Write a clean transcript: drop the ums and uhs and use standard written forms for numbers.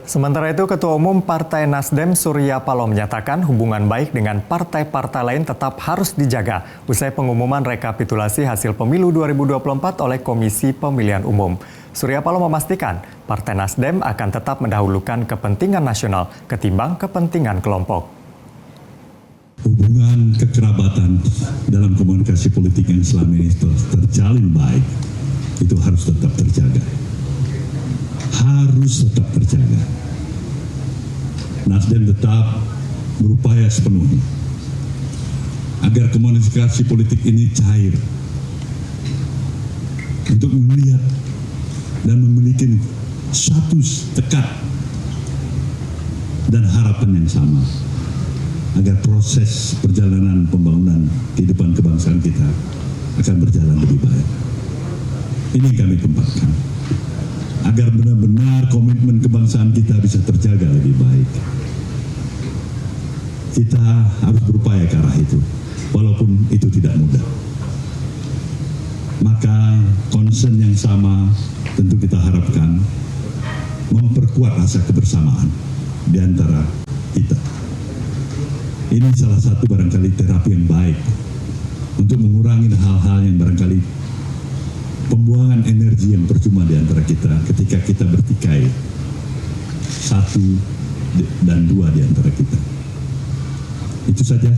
Sementara itu, Ketua Umum Partai Nasdem Surya Paloh menyatakan hubungan baik dengan partai-partai lain tetap harus dijaga usai pengumuman rekapitulasi hasil pemilu 2024 oleh Komisi Pemilihan Umum. Surya Paloh memastikan Partai Nasdem akan tetap mendahulukan kepentingan nasional ketimbang kepentingan kelompok. Hubungan kekerabatan dalam komunikasi politik yang selama ini terjalin baik, itu harus tetap terjaga. Harus tetap terjaga. Nasdem tetap berupaya sepenuhnya agar komunikasi politik ini cair untuk melihat dan memiliki status tekad dan harapan yang sama agar proses perjalanan pembangunan kehidupan kebangsaan kita akan berjalan lebih baik. Ini yang kami tempatkan agar benar-benar komitmen kebangsaan kita bisa terjaga lebih baik. Kita harus berupaya ke arah itu, walaupun itu tidak mudah. Maka concern yang sama tentu kita harapkan memperkuat rasa kebersamaan di antara kita. Ini salah satu barangkali terapi yang baik untuk mengurangi hal-hal yang barangkali pembuangan energi yang percuma di antara kita ketika kita bertikai satu dan dua di antara kita. Itu saja.